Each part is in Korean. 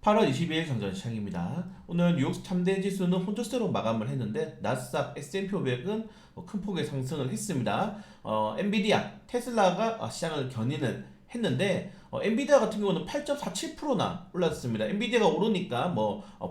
8월 22일 경전 시장입니다. 오늘 뉴욕 3대 지수는 혼조세로 마감을 했는데 나스닥, S&P 500은 큰 폭의 상승을 했습니다. 엔비디아, 테슬라가 시장을 견인을 했는데 엔비디아 같은 경우는 8.47%나 올랐습니다. 엔비디아가 오르니까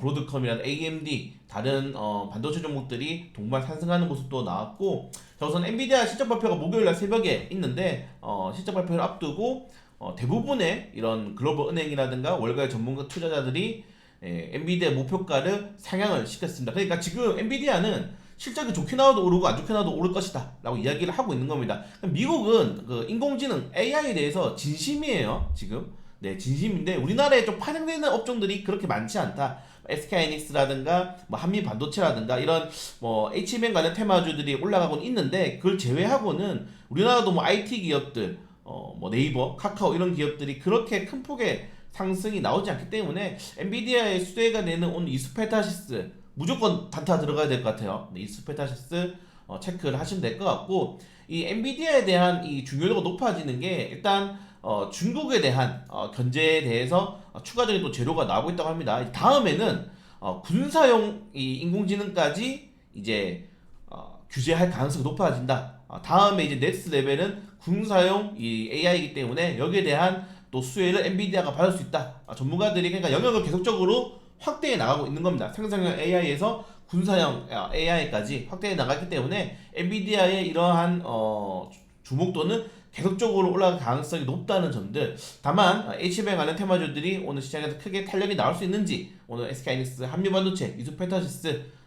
브로드컴이나 AMD 다른 반도체 종목들이 동반 상승하는 모습도 나왔고, 자, 우선 엔비디아 실적 발표가 목요일날 새벽에 있는데 실적 발표를 앞두고 대부분의 이런 글로벌 은행이라든가 월가의 전문가 투자자들이 엔비디아 목표가를 상향을 시켰습니다. 그러니까 지금 엔비디아는 실적이 좋게 나와도 오르고 안 좋게 나와도 오를 것이다 라고 이야기를 하고 있는 겁니다. 미국은 그 인공지능 AI에 대해서 진심이에요 지금. 네, 진심인데 우리나라에 좀 파생되는 업종들이 그렇게 많지 않다. SK하이닉스라든가 한미반도체라든가 이런 H뱅 관련 테마주들이 올라가고는 있는데, 그걸 제외하고는 우리나라도 IT 기업들, 네이버, 카카오 이런 기업들이 그렇게 큰 폭의 상승이 나오지 않기 때문에 엔비디아의 수혜가 되는 오늘 이수페타시스 무조건 단타 들어가야 될 것 같아요. 네, 이수페타시스 체크를 하시면 될 것 같고, 이 엔비디아에 대한 이 중요도가 높아지는 게 일단 중국에 대한 견제에 대해서 추가적인 또 재료가 나오고 있다고 합니다. 다음에는 군사용 이 인공지능까지 이제 규제할 가능성이 높아진다. 다음에 이제 넥스트 레벨은 군사용 이 AI이기 때문에 여기에 대한 또 수혜를 엔비디아가 받을 수 있다. 전문가들이 그러니까 영역을 계속적으로 확대해 나가고 있는 겁니다. 생성형 AI에서 군사형 AI까지 확대해 나갔기 때문에 엔비디아의 이러한 주목도는 계속적으로 올라갈 가능성이 높다는 점들. 다만 H뱅 관련 테마주들이 오늘 시장에서 크게 탄력이 나올 수 있는지 오늘 SK하이닉스, 한미반도체, 이수페타시스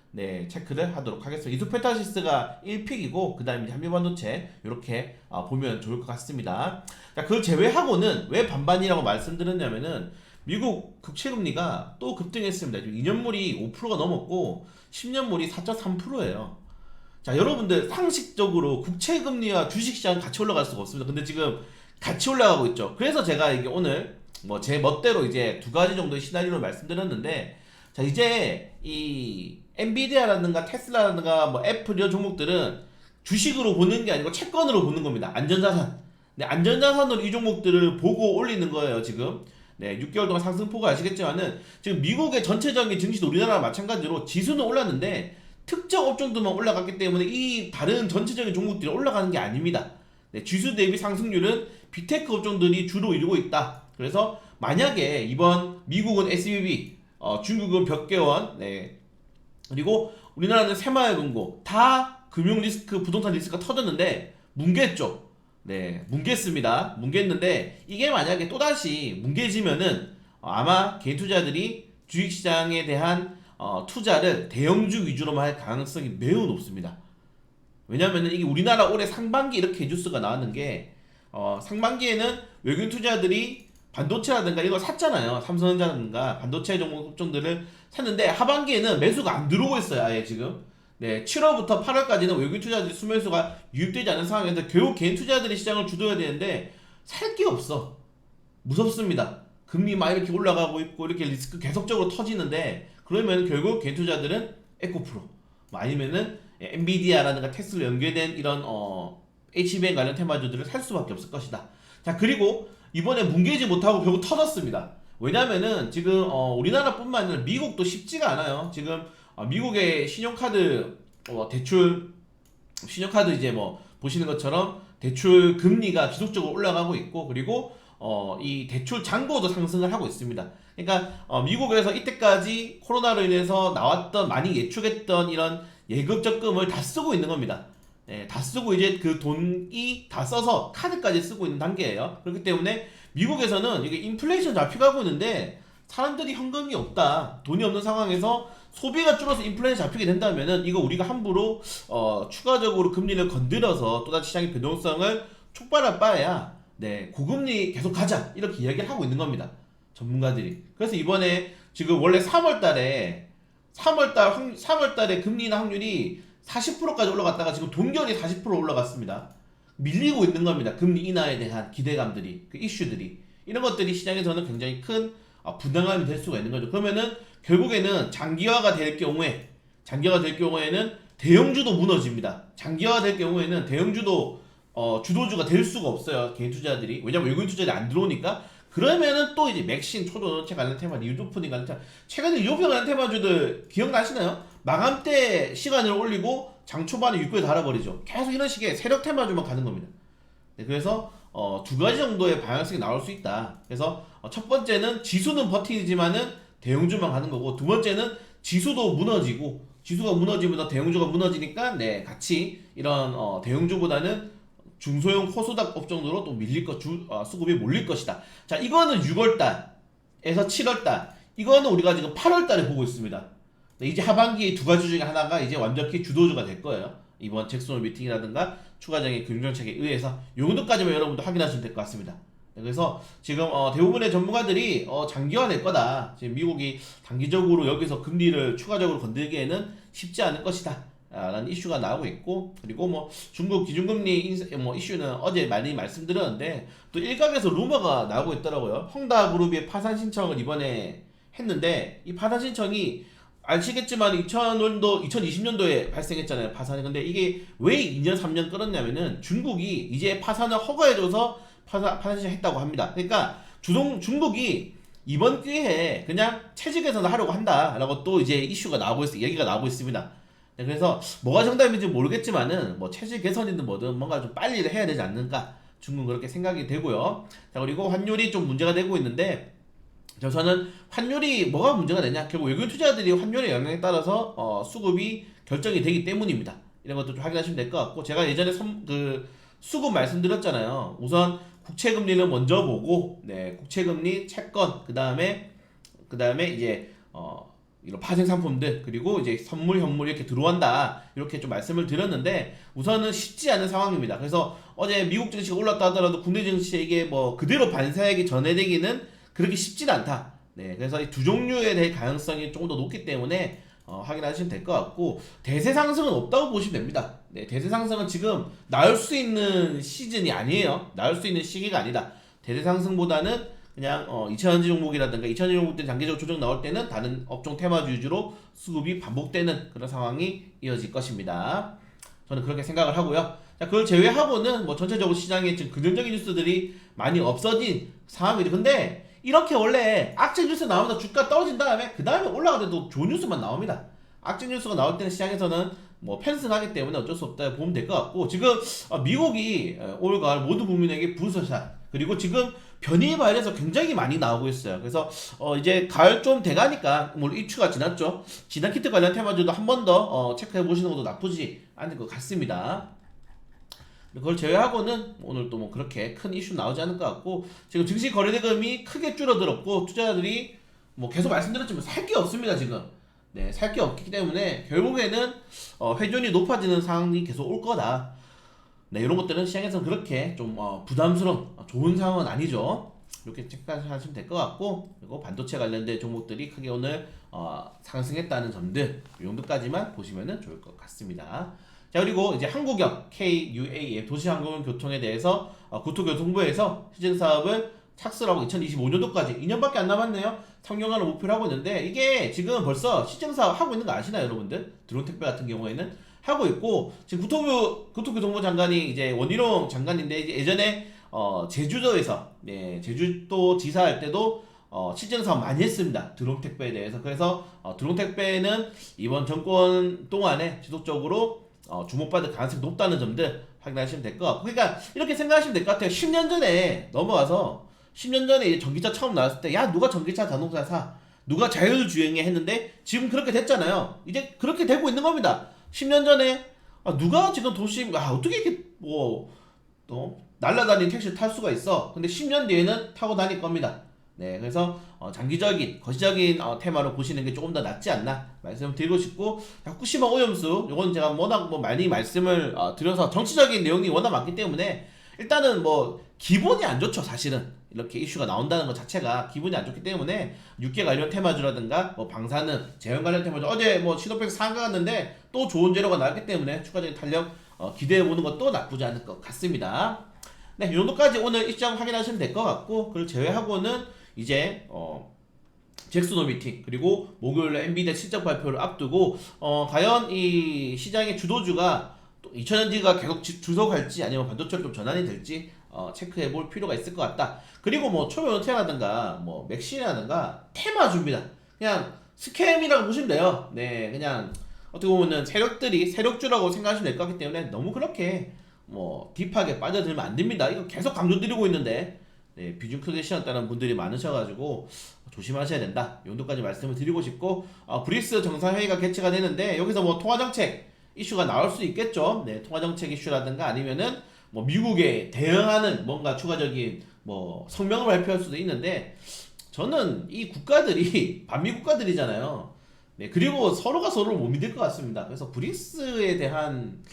체크를 하도록 하겠습니다. 이수페타시스가 1픽이고 그 다음에 한미반도체 이렇게 보면 좋을 것 같습니다. 자, 그걸 제외하고는 왜 반반이라고 말씀드렸냐면은 미국 국채금리가 또 급등했습니다. 지금 2년물이 5%가 넘었고 10년물이 4.3%예요. 자, 여러분들 상식적으로 국채금리와 주식시장 같이 올라갈 수가 없습니다. 근데 지금 같이 올라가고 있죠. 그래서 제가 이게 오늘 제 멋대로 이제 두 가지 정도의 시나리오를 말씀드렸는데, 자, 이제 이 엔비디아라든가 테슬라라든가 애플 이런 종목들은 주식으로 보는 게 아니고 채권으로 보는 겁니다. 안전자산. 네, 안전자산으로 이 종목들을 보고 올리는 거예요, 지금. 네, 6개월 동안 상승폭을 아시겠지만은 지금 미국의 전체적인 증시도 우리나라와 마찬가지로 지수는 올랐는데 특정 업종들만 올라갔기 때문에 이 다른 전체적인 종목들이 올라가는 게 아닙니다. 네, 지수 대비 상승률은 빅테크 업종들이 주로 이루고 있다. 그래서 만약에 이번 미국은 SBB, 중국은 벽개원, 네, 그리고 우리나라는 새마을금고 다 금융 리스크, 부동산 리스크가 터졌는데 뭉갰죠. 네, 뭉갰습니다. 뭉갰는데 이게 만약에 또다시 뭉개지면은 아마 개인 투자들이 주식시장에 대한 투자를 대형주 위주로만 할 가능성이 매우 높습니다. 왜냐면은 이게 우리나라 올해 상반기 이렇게 뉴스가 나왔는 게 상반기에는 외국인 투자들이 반도체라든가 이걸 샀잖아요. 삼성전자라든가 반도체 종목들을 샀는데 하반기에는 매수가 안 들어오고 있어요. 아예 지금. 네, 7월부터 8월까지는 외국인 투자들이 수매수가 유입되지 않은 상황에서 결국 개인 투자들이 시장을 주도해야 되는데 살 게 없어. 무섭습니다. 금리 막 이렇게 올라가고 있고 이렇게 리스크 계속적으로 터지는데, 그러면 결국 개인 투자들은 에코프로 아니면은 엔비디아라든가 테슬라 연계된 이런 HBM 관련 테마주들을 살 수밖에 없을 것이다. 자, 그리고 이번에 뭉개지 못하고 결국 터졌습니다. 왜냐면은 지금 우리나라뿐만 아니라 미국도 쉽지가 않아요. 지금 미국의 신용카드 대출, 신용카드 이제 보시는 것처럼 대출 금리가 지속적으로 올라가고 있고, 그리고 이 대출 잔고도 상승을 하고 있습니다. 그러니까 미국에서 이때까지 코로나로 인해서 나왔던 많이 예측했던 이런 예금 적금을 다 쓰고 있는 겁니다. 네, 다 쓰고 이제 그 돈이 다 써서 카드까지 쓰고 있는 단계예요. 그렇기 때문에 미국에서는 이게 인플레이션 잡혀가고 있는데 사람들이 현금이 없다, 돈이 없는 상황에서 소비가 줄어서 인플레이션 잡히게 된다면은 이거 우리가 함부로 추가적으로 금리를 건드려서 또다시 시장의 변동성을 촉발할 바에야 네, 고금리 계속 가자 이렇게 이야기를 하고 있는 겁니다, 전문가들이. 그래서 이번에 지금 원래 3월달에 금리나 확률이 40%까지 올라갔다가 지금 동결이 40% 올라갔습니다. 밀리고 있는 겁니다. 금리 인하에 대한 기대감들이, 그 이슈들이, 이런 것들이 시장에서는 굉장히 큰 부담감이 될 수가 있는 거죠. 그러면은 결국에는 장기화가 될 경우에는 대형주도 무너집니다. 장기화가 될 경우에는 대형주도 주도주가 될 수가 없어요, 개인 투자들이. 왜냐면 외국인 투자들이 안 들어오니까. 그러면은 또 이제 맥신, 초전체 관련 테마, 리우드푸딩 관련 테마, 최근에 리우드푸딩 관련 테마주들 기억나시나요? 마감 때 시간을 올리고 장 초반에 육구에 달아버리죠. 계속 이런 식의 세력 테마주만 가는 겁니다. 네, 그래서 두 가지 정도의 방향성이 나올 수 있다. 그래서 첫 번째는 지수는 버티지만은 대형주만 가는 거고, 두 번째는 지수도 무너지고, 지수가 무너지면서 대형주가 무너지니까 네 같이 이런 대형주보다는 중소형 호소닥 업종으로 또 밀릴 수급이 몰릴 것이다. 자, 이거는 6월달에서 7월달, 이거는 우리가 지금 8월달에 보고 있습니다. 네, 이제 하반기 두 가지 중에 하나가 이제 완벽히 주도주가 될 거예요. 이번 잭슨 홀 미팅이라든가 추가적인 금융정책에 의해서 요 정도까지만 여러분도 확인하시면 될 것 같습니다. 네, 그래서 지금 대부분의 전문가들이 장기화될 거다. 지금 미국이 단기적으로 여기서 금리를 추가적으로 건들기에는 쉽지 않을 것이다. 라는 이슈가 나오고 있고, 그리고 뭐 중국 기준금리 이슈는 어제 많이 말씀드렸는데 또 일각에서 루머가 나오고 있더라고요. 헝다그룹이 파산 신청을 이번에 했는데 이 파산 신청이 아시겠지만 2020년도에 발생했잖아요, 파산이. 근데 이게 왜 2년 3년 끌었냐면은 중국이 이제 파산을 허가해줘서 파산 신청했다고 합니다. 그러니까 중국이 이번 기회에 그냥 체질 개선을 하려고 한다라고 또 이제 이슈가 나오고 얘기가 나오고 있습니다. 네, 그래서 뭐가 정답인지 모르겠지만은 뭐 체질 개선이든 뭐든 뭔가 좀 빨리 해야 되지 않는가, 중국은 그렇게 생각이 되고요. 자, 그리고 환율이 좀 문제가 되고 있는데, 저는 환율이 뭐가 문제가 되냐, 결국 외국인 투자자들이 환율의 영향에 따라서 수급이 결정이 되기 때문입니다. 이런 것도 좀 확인하시면 될 것 같고, 제가 예전에 수급 말씀드렸잖아요. 우선 국채금리를 먼저 보고, 네, 국채금리, 채권, 그 다음에 이제 이런 파생 상품들, 그리고 이제 선물, 현물 이렇게 들어온다, 이렇게 좀 말씀을 드렸는데 우선은 쉽지 않은 상황입니다. 그래서 어제 미국 증시가 올랐다 하더라도 국내 증시에 이게 뭐 그대로 반사액이 전해되기는 그렇게 쉽진 않다. 네, 그래서 이 두 종류에 대해 가능성이 조금 더 높기 때문에 확인하시면 될 것 같고, 대세 상승은 없다고 보시면 됩니다. 네, 대세 상승은 지금 나올 수 있는 시즌이 아니에요. 나올 수 있는 시기가 아니다. 대세 상승보다는 그냥 2000원지 종목이라든가 2000원지 종목들 장기적으로 조정 나올 때는 다른 업종 테마주 위주로 수급이 반복되는 그런 상황이 이어질 것입니다. 저는 그렇게 생각을 하고요. 자, 그걸 제외하고는 뭐 전체적으로 시장에 지금 긍정적인 뉴스들이 많이 없어진 상황이죠. 근데 이렇게 원래 악재 뉴스 나오면서 주가 떨어진 다음에 그 다음에 올라가도 좋은 뉴스만 나옵니다. 악재 뉴스가 나올 때는 시장에서는 뭐 편승하기 때문에 어쩔 수 없다 보면 될 것 같고, 지금 미국이 올가을 모든 국민에게 부스샷, 그리고 지금 변이 바이러스 굉장히 많이 나오고 있어요. 그래서 이제 가을 좀 돼가니까, 물론 입추가 지났죠. 진단 키트 관련 테마주도 한 번 더 체크해 보시는 것도 나쁘지 않을 것 같습니다. 그걸 제외하고는 오늘 또 뭐 그렇게 큰 이슈 나오지 않을 것 같고, 지금 증시 거래대금이 크게 줄어들었고 투자자들이 뭐 계속 말씀드렸지만 살 게 없습니다 지금. 네, 살 게 없기 때문에 결국에는 회전이 높아지는 상황이 계속 올 거다. 네, 이런 것들은 시장에서는 그렇게 좀 부담스러운 좋은 상황은 아니죠. 이렇게 체크하시면 될 것 같고, 그리고 반도체 관련된 종목들이 크게 오늘 상승했다는 점들, 이 정도까지만 보시면 좋을 것 같습니다. 자, 그리고 이제 한국형 KUAF 도시항공교통에 대해서 국토교통부에서 시정 사업을 착수하고 2025년도까지 2년밖에 안 남았네요. 상용화를 목표로 하고 있는데, 이게 지금 벌써 시정 사업 하고 있는 거 아시나요, 여러분들? 드론 택배 같은 경우에는 하고 있고, 지금 국토교통부 장관이 이제 원희룡 장관인데, 이제 예전에 제주도에서, 네, 제주도 지사할 때도 실증 사업 많이 했습니다. 드론 택배에 대해서. 그래서 드론 택배는 이번 정권 동안에 지속적으로 주목받을 가능성이 높다는 점들 확인하시면 될 것 같고, 그러니까 이렇게 생각하시면 될 것 같아요. 10년 전에 넘어가서 10년 전에 전기차 처음 나왔을 때, 야, 누가 전기차 자동차 사? 누가 자율주행해? 했는데 지금 그렇게 됐잖아요. 이제 그렇게 되고 있는 겁니다. 10년 전에 누가 지금 도심 어떻게 이렇게 뭐 또 날라다니는 택시를 탈 수가 있어? 근데 10년 뒤에는 타고 다닐 겁니다. 네, 그래서 장기적인 거시적인 테마로 보시는 게 조금 더 낫지 않나 말씀드리고 싶고, 후쿠시마 오염수, 요건 제가 워낙 뭐 많이 말씀을 드려서 정치적인 내용이 워낙 많기 때문에 일단은 뭐 기분이 안 좋죠. 사실은 이렇게 이슈가 나온다는 것 자체가 기분이 안 좋기 때문에 육계 관련 테마주라든가 뭐 방사능, 재현 관련 테마주, 어제 뭐 시노팩 상가 갔는데 또 좋은 재료가 나왔기 때문에 추가적인 탄력 기대해보는 것도 나쁘지 않을 것 같습니다. 네, 이 정도까지 오늘 입장 확인하시면 될 것 같고, 그걸 제외하고는 이제 잭슨 홀 미팅, 그리고 목요일에 엔비디아 실적 발표를 앞두고 과연 이 시장의 주도주가 또 2000년지가 계속 주석할지 아니면 반도체로 좀 전환이 될지 체크해 볼 필요가 있을 것 같다. 그리고 뭐 초면호테라든가 뭐 맥신이라든가 테마주입니다. 그냥 스캠이라고 보시면 돼요. 네, 그냥 어떻게 보면은 세력주라고 생각하시면 될 것 같기 때문에 너무 그렇게 뭐 딥하게 빠져들면 안 됩니다. 이거 계속 강조드리고 있는데 네, 비중 크게 씌웠다는 분들이 많으셔가지고 조심하셔야 된다. 이 정도까지 말씀을 드리고 싶고 브릭스 정상회의가 개최가 되는데 여기서 뭐 통화정책 이슈가 나올 수 있겠죠. 네, 통화정책 이슈라든가 아니면은 뭐 미국에 대응하는 뭔가 추가적인 뭐 성명을 발표할 수도 있는데 저는 이 국가들이 반미 국가들이잖아요. 네, 그리고 서로가 서로를 못 믿을 것 같습니다. 그래서 브릭스에 대한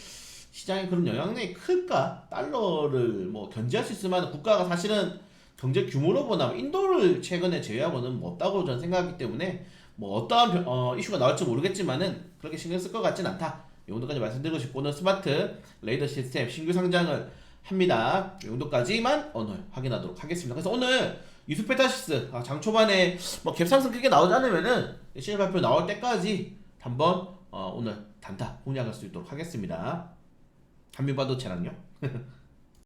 시장의 그런 영향력이 클까? 달러를 뭐 견제할 수 있을 만한 국가가 사실은 경제 규모로 보나 인도를 최근에 제외하고는 뭐 없다고 저는 생각하기 때문에 뭐 어떠한 이슈가 나올지 모르겠지만은 그렇게 신경 쓸 것 같진 않다. 이 정도까지 말씀드리고 싶고 오늘 스마트 레이더 시스템 신규 상장을 합니다. 이 정도까지만 오늘 확인하도록 하겠습니다. 그래서 오늘 이수페타시스 장 초반에 뭐 갭상승 크게 나오지 않으면은 시장 발표 나올 때까지 한번 오늘 단타 공략할 수 있도록 하겠습니다. 한미반도체랑요.